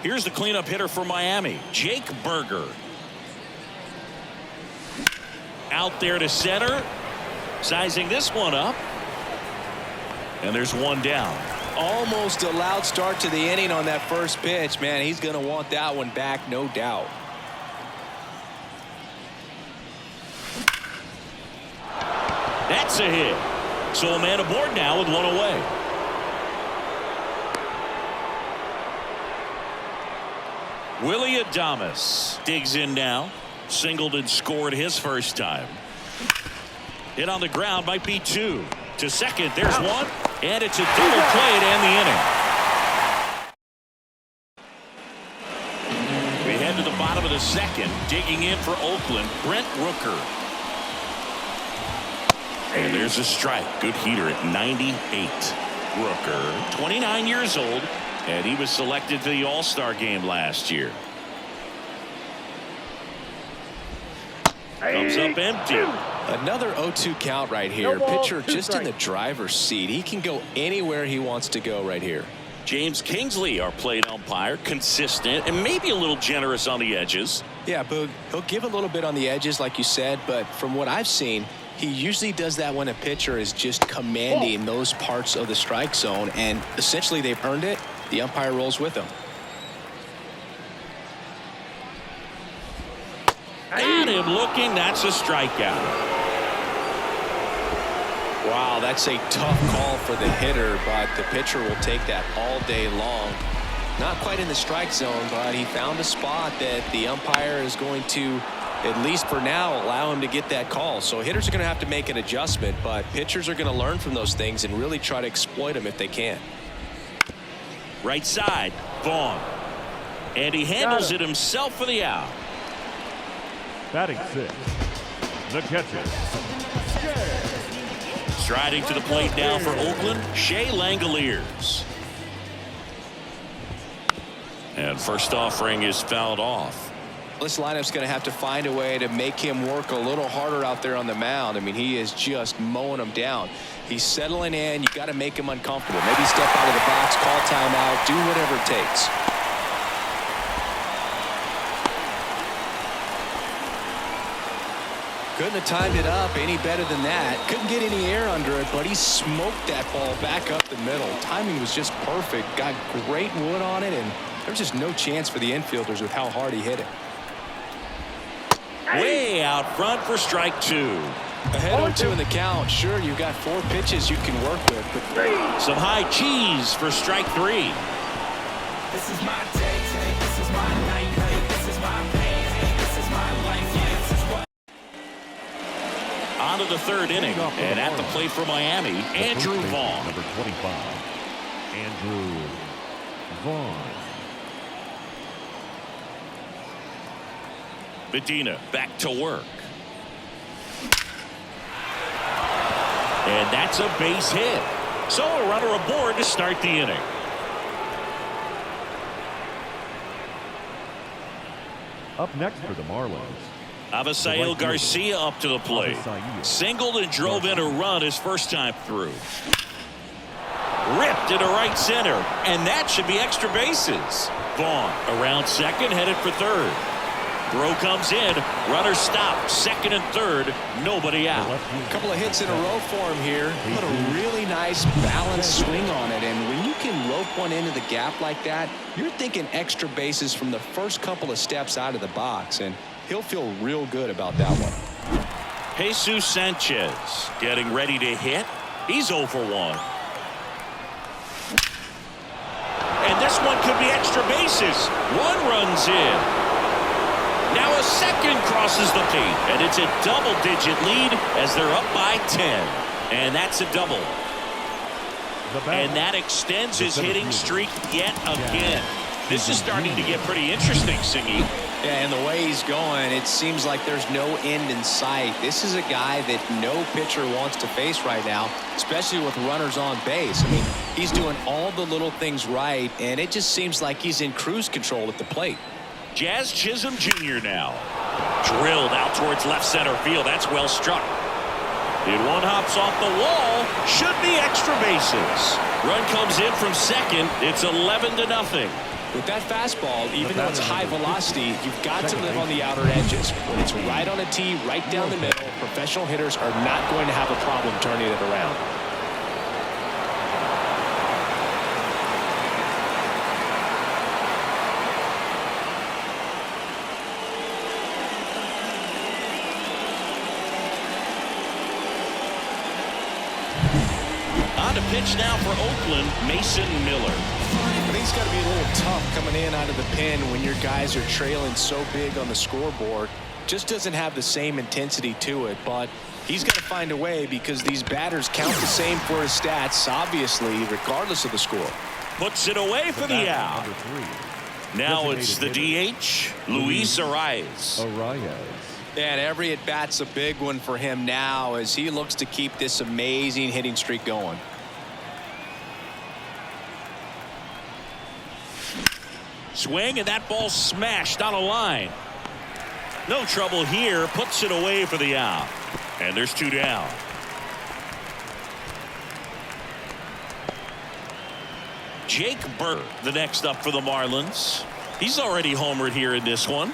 Here's the cleanup hitter for Miami, Jake Burger. Out there to center. Sizing this one up. And there's one down. Almost a loud start to the inning on that first pitch. Man, he's going to want that one back, no doubt. That's a hit. So a man aboard now with one away. Willy Adames digs in now. Singled and scored his first time. Hit on the ground, might be two. To second, there's one. And it's a double play to end the inning. We head to the bottom of the second. Digging in for Oakland, Brent Rooker. And there's a strike. Good heater at 98. Rooker, 29 years old, and he was selected to the All-Star game last year. Comes up empty. Another 0-2 count right here. Pitcher just in the driver's seat. He can go anywhere he wants to go right here. James Kingsley, our plate umpire, consistent and maybe a little generous on the edges. Yeah, Boog, he'll give a little bit on the edges like you said, but from what I've seen, he usually does that when a pitcher is just commanding those parts of the strike zone, and essentially they've earned it. The umpire rolls with them. Got him looking. That's a strikeout. Wow, that's a tough call for the hitter, but the pitcher will take that all day long. Not quite in the strike zone, but he found a spot that the umpire is going to, at least for now, allow him to get that call. So hitters are going to have to make an adjustment, but pitchers are going to learn from those things and really try to exploit them if they can. Right side, Vaughn. And he handles it himself for the out. Batting six, the catcher. Striding to the plate now for Oakland, Shea Langoliers. And first offering is fouled off. This lineup's going to have to find a way to make him work a little harder out there on the mound. I mean, he is just mowing them down. He's settling in. You got to make him uncomfortable. Maybe step out of the box, call timeout, do whatever it takes. Couldn't have timed it up any better than that. Couldn't get any air under it, but he smoked that ball back up the middle. Timing was just perfect. Got great wood on it, and there's just no chance for the infielders with how hard he hit it. Way out front for strike two. Ahead 0-2 in the count. Sure, you've got 4 pitches you can work with, but some high cheese for strike three. This is my day, this is my night, this is my pain, this is my life, this is what. On to the third inning, and at the plate for Miami, Andrew Vaughn. Number 25, Andrew Vaughn. Medina back to work. And that's a base hit. So a runner aboard to start the inning. Up next for the Marlins, Avisail Garcia up to the plate. Singled and drove in a run his first time through. Ripped into right center, and that should be extra bases. Vaughn around second, headed for third. Throw comes in, runner stopped, second and third, nobody out. a couple of hits in a row for him here. Put a really nice balanced swing on it, and when you can rope one into the gap like that, you're thinking extra bases from the first couple of steps out of the box, and he'll feel real good about that one. Jesus Sanchez getting ready to hit. He's 0 for 1. And this one could be extra bases. One runs in. Now a second crosses the plate, and it's a double-digit lead as they're up by 10. And that's a double. And that extends his hitting streak yet again. This is starting to get pretty interesting, Singy. Yeah, and the way he's going, it seems like there's no end in sight. This is a guy that no pitcher wants to face right now, especially with runners on base. I mean, he's doing all the little things right, and it just seems like he's in cruise control at the plate. Jazz Chisholm Jr. now. Drilled out towards left center field. That's well struck. And one hops off the wall. Should be extra bases. Run comes in from second. It's 11-0. With that fastball, even though it's high velocity, you've got to live on the outer edges. When it's right on a tee, right down the middle, professional hitters are not going to have a problem turning it around. On to pitch now for Oakland, Mason Miller. I think it's got to be a little tough coming in out of the pen when your guys are trailing so big on the scoreboard. Just doesn't have the same intensity to it, but he's got to find a way because these batters count the same for his stats, obviously, regardless of the score. Puts it away for the out. Number 3. Now it's the Designated DH, Luis Arias. Arias. And every at-bat's a big one for him now as he looks to keep this amazing hitting streak going. Swing, and that ball smashed on a line. No trouble here. Puts it away for the out. And there's 2 down. Jake Burr, the next up for the Marlins. He's already homered here in this one.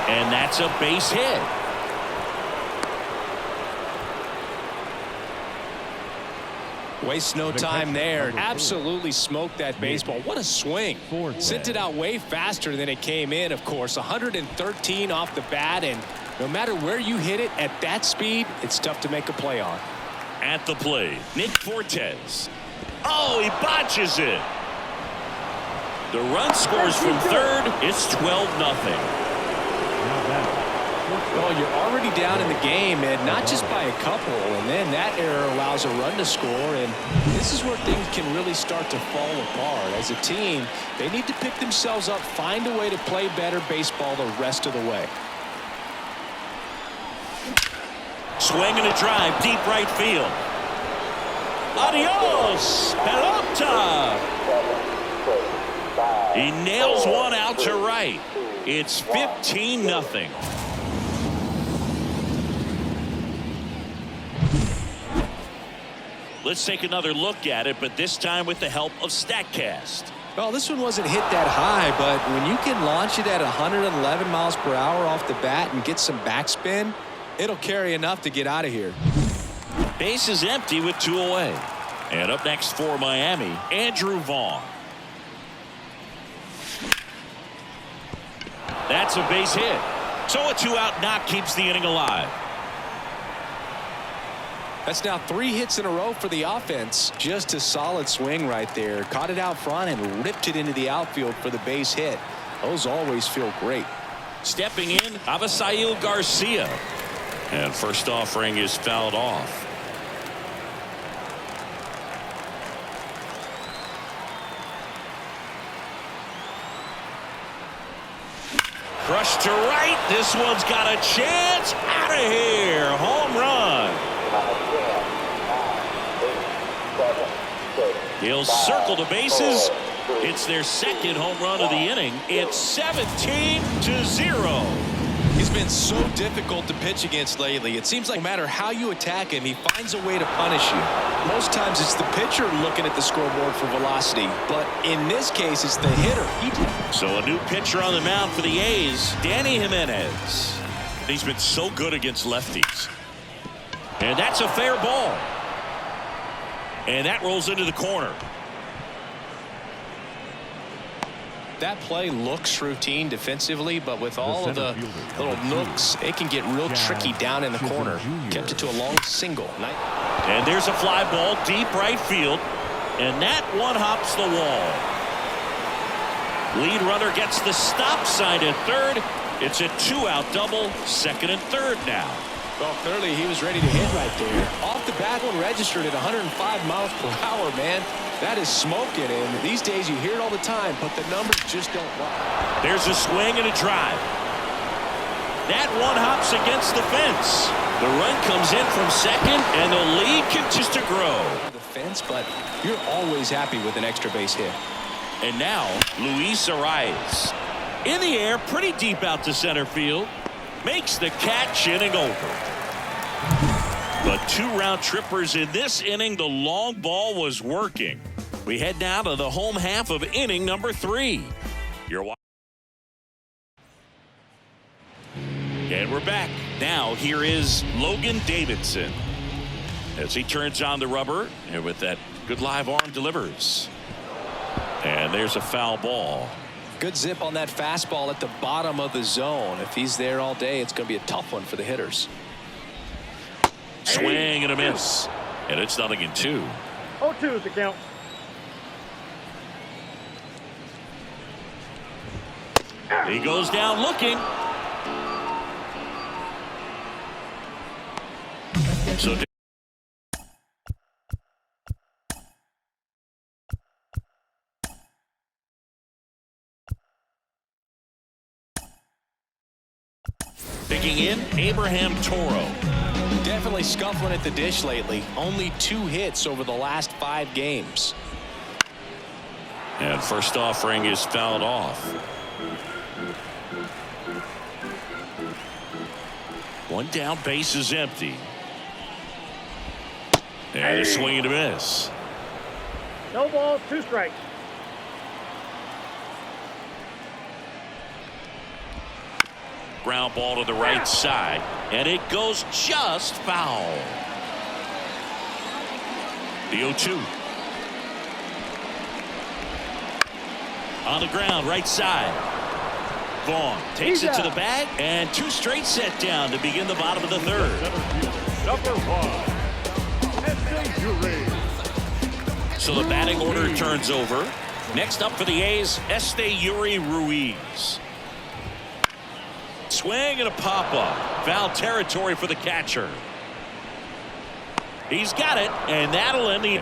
And that's a base hit. Waste no time there. Absolutely smoked that baseball. What a swing. Sent it out way faster than it came in, of course. 113 off the bat, and no matter where you hit it at that speed, it's tough to make a play on. At the plate, Nick Fortes. Oh, he botches it. The run scores from third. It's 12-0. Well, you're already down in the game, and not just by a couple, and then that error allows a run to score, and this is where things can really start to fall apart. As a team, they need to pick themselves up, find a way to play better baseball the rest of the way. Swing and a drive, deep right field. Adios, pelota. He nails one out to right. It's 15-0. Let's take another look at it, but this time with the help of StatCast. Well, this one wasn't hit that high, but when you can launch it at 111 miles per hour off the bat and get some backspin, it'll carry enough to get out of here. Base is empty with 2 away. And up next for Miami, Andrew Vaughn. That's a base hit. So a 2-out knock keeps the inning alive. That's now 3 hits in a row for the offense. Just a solid swing right there. Caught it out front and ripped it into the outfield for the base hit. Those always feel great. Stepping in, Avisail Garcia. And first offering is fouled off. Crushed to right. This one's got a chance. Out of here. Home run. He'll circle the bases. It's their second home run of the inning. It's 17-0. He's been so difficult to pitch against lately. It seems like no matter how you attack him, he finds a way to punish you. Most times it's the pitcher looking at the scoreboard for velocity, but in this case it's the hitter. So a new pitcher on the mound for the A's, Danny Jimenez. He's been so good against lefties. And that's a fair ball. And that rolls into the corner. That play looks routine defensively, but with all of the little nooks, it can get real tricky down in the corner. Kept it to a long single. And there's a fly ball deep right field. And that one hops the wall. Lead runner gets the stop sign at third. It's a 2-out double, second and third now. Well, clearly he was ready to hit right there. Off the bat one registered at 105 miles per hour, man. That is smoking, and these days you hear it all the time, but the numbers just don't lie. There's a swing and a drive. That one hops against the fence. The run comes in from second, and the lead continues to grow. The fence, but you're always happy with an extra base hit. And now, Luis Arias. In the air, pretty deep out to center field. Makes the catch, inning over. But 2 round trippers in this inning. The long ball was working. We head now to the home half of inning number 3. And we're back. Now here is Logan Davidson as he turns on the rubber, and with that good live arm delivers. And there's a foul ball. Good zip on that fastball at the bottom of the zone. If he's there all day, it's going to be a tough one for the hitters. Swing and a miss. And it's 0-2. 0-2 is the count. He goes down looking. So digging in, Abraham Toro. Definitely scuffling at the dish lately. Only 2 hits over the last 5 games. And first offering is fouled off. 1 down, base is empty. And a swing and a miss. No balls, 2 strikes. Ground ball to the right side, and it goes just foul. The 0-2. On the ground, right side. Vaughn takes it to the bag, and 2 straight set down to begin the bottom of the 3rd. Number 1. So the batting order turns over. Next up for the A's, Esteury Ruiz. Swing and a pop-up. Foul territory for the catcher. He's got it, and that'll end the...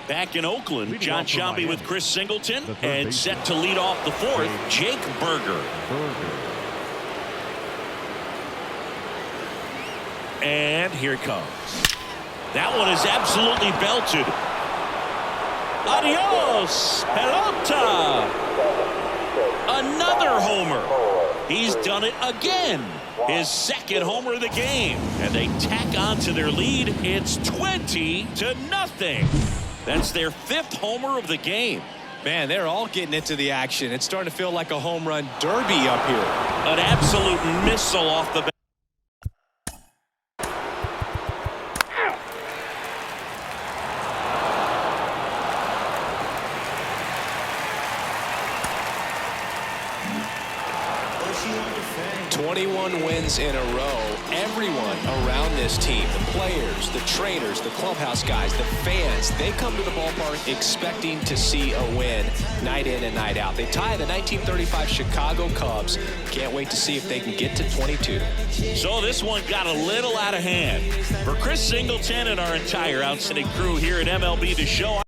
Back in Oakland, John Sciambi with Chris Singleton, and set to lead off the 4th, Jake Burger. And here it comes. That one is absolutely belted. Adios, pelota. Another homer. He's done it again. His 2nd homer of the game. And they tack on to their lead. It's 20-0. That's their 5th homer of the game. Man, they're all getting into the action. It's starting to feel like a home run derby up here. An absolute missile off the bat. Wins in a row. Everyone around this team, the players, the trainers, the clubhouse guys, the fans, they come to the ballpark expecting to see a win night in and night out. They tie the 1935 Chicago Cubs. Can't wait to see if they can get to 22. So this one got a little out of hand. For Chris Singleton and our entire outstanding crew here at MLB The Show,